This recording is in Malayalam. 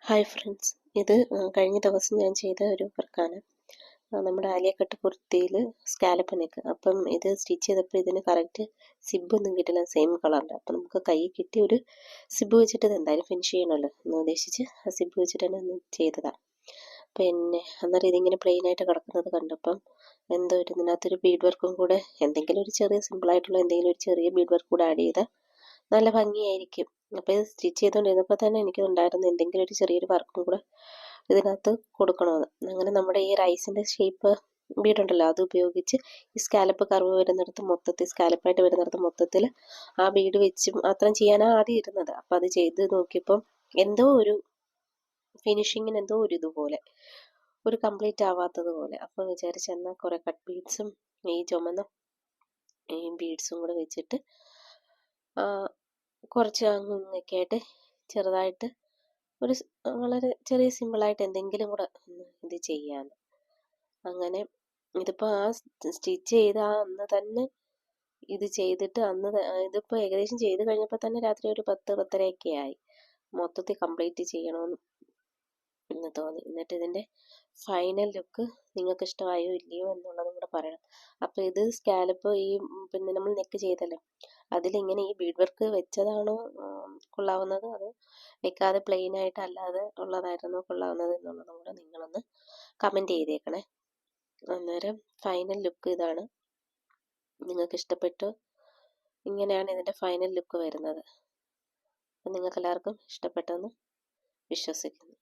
ഹായ് ഫ്രണ്ട്സ്, ഇത് കഴിഞ്ഞ ദിവസം ഞാൻ ചെയ്ത ഒരു വർക്കാണ്. നമ്മുടെ ആലിയ കട്ട് കുർത്തിയിൽ സ്കാലപ്പ് നെക്ക്. അപ്പം ഇത് സ്റ്റിച്ച് ചെയ്തപ്പോൾ ഇതിന് കറക്റ്റ് സിബൊന്നും കിട്ടില്ല, സെയിം കളറിൻ്റെ. അപ്പം നമുക്ക് കൈ കിട്ടി ഒരു സിബ് വെച്ചിട്ട് ഇത് എന്തായാലും ഫിനിഷ് ചെയ്യണമല്ലോ എന്ന് ഉദ്ദേശിച്ച് ആ സിബ് വെച്ചിട്ട് തന്നെ ഒന്ന് ചെയ്തതാണ്. പിന്നെ അന്നേരം ഇതിങ്ങനെ പ്ലെയിൻ ആയിട്ട് കിടക്കുന്നത് കണ്ടപ്പം എന്തോ ഒരു ഇതിനകത്തൊരു ബീഡ് വർക്കും കൂടെ, എന്തെങ്കിലും ഒരു ചെറിയ സിമ്പിളായിട്ടുള്ള എന്തെങ്കിലും ഒരു ചെറിയ ബീഡ് വർക്ക് കൂടെ ആഡ് ചെയ്താൽ നല്ല ഭംഗിയായിരിക്കും. അപ്പോൾ ഇത് സ്റ്റിച്ച് ചെയ്തുകൊണ്ടിരുന്നപ്പോൾ തന്നെ എനിക്കുണ്ടായിരുന്നു എന്തെങ്കിലും ഒരു ചെറിയൊരു വർക്കും കൂടെ ഇതിനകത്ത് കൊടുക്കണമെന്ന്. അങ്ങനെ നമ്മുടെ ഈ റൈസിൻ്റെ ഷേപ്പ് ബീഡുണ്ടല്ലോ, അത് ഉപയോഗിച്ച് ഈ സ്കാലപ്പ് കർവ് വരുന്നിടത്ത് മൊത്തത്തിൽ, സ്കാലപ്പായിട്ട് വരുന്നിടത്ത് മൊത്തത്തിൽ ആ ബീഡ് വെച്ച് മാത്രം ചെയ്യാനാണ് ആദ്യം ഇരുന്നത്. അപ്പോൾ അത് ചെയ്ത് നോക്കിയപ്പം എന്തോ ഒരു ഫിനിഷിങ്ങിന് എന്തോ ഒരു ഇതുപോലെ ഒരു കംപ്ലീറ്റ് ആവാത്തത് പോലെ. അപ്പോൾ വിചാരിച്ചെന്നാൽ കുറേ കട്ട് ബീഡ്സും ഈ ചുമന്ന ഈ ബീഡ്സും കൂടെ വെച്ചിട്ട് കുറച്ച് അങ്ങൊക്കെ ആയിട്ട് ചെറുതായിട്ട് ഒരു വളരെ ചെറിയ സിമ്പിളായിട്ട് എന്തെങ്കിലും കൂടെ ഇത് ചെയ്യാൻ. അങ്ങനെ ഇതിപ്പോൾ ആ സ്റ്റിച്ച് ചെയ്ത് ആ അന്ന് തന്നെ ഇത് ചെയ്തിട്ട് ഇതിപ്പോൾ ഏകദേശം ചെയ്ത് കഴിഞ്ഞപ്പോൾ തന്നെ രാത്രി ഒരു 10-10:30 ആയി. മൊത്തത്തിൽ കംപ്ലീറ്റ് ചെയ്യണമെന്ന് എന്ന് തോന്നി. എന്നിട്ട് ഇതിൻ്റെ ഫൈനൽ ലുക്ക് നിങ്ങൾക്ക് ഇഷ്ടമായോ ഇല്ലയോ എന്നുള്ളതും കൂടെ പറയണം. അപ്പോൾ ഇത് സ്കാലപ്പ് ഈ പിന്നെ നമ്മൾ നെക്ക് ചെയ്തല്ലോ, അതിലിങ്ങനെ ഈ ബീഡ് വർക്ക് വെച്ചതാണോ കൊള്ളാവുന്നത്, അത് വെക്കാതെ പ്ലെയിൻ ആയിട്ട് അല്ലാതെ ഉള്ളതായിരുന്നോ കൊള്ളാവുന്നത് എന്നുള്ളതും കൂടെ നിങ്ങളൊന്ന് കമൻറ്റ് ചെയ്തേക്കണേ. അന്നേരം ഫൈനൽ ലുക്ക് ഇതാണ്. നിങ്ങൾക്ക് ഇഷ്ടപ്പെട്ടോ? ഇങ്ങനെയാണ് ഇതിൻ്റെ ഫൈനൽ ലുക്ക് വരുന്നത്. അപ്പം നിങ്ങൾക്ക് എല്ലാവർക്കും ഇഷ്ടപ്പെട്ടെന്ന് വിശ്വസിക്കുന്നു.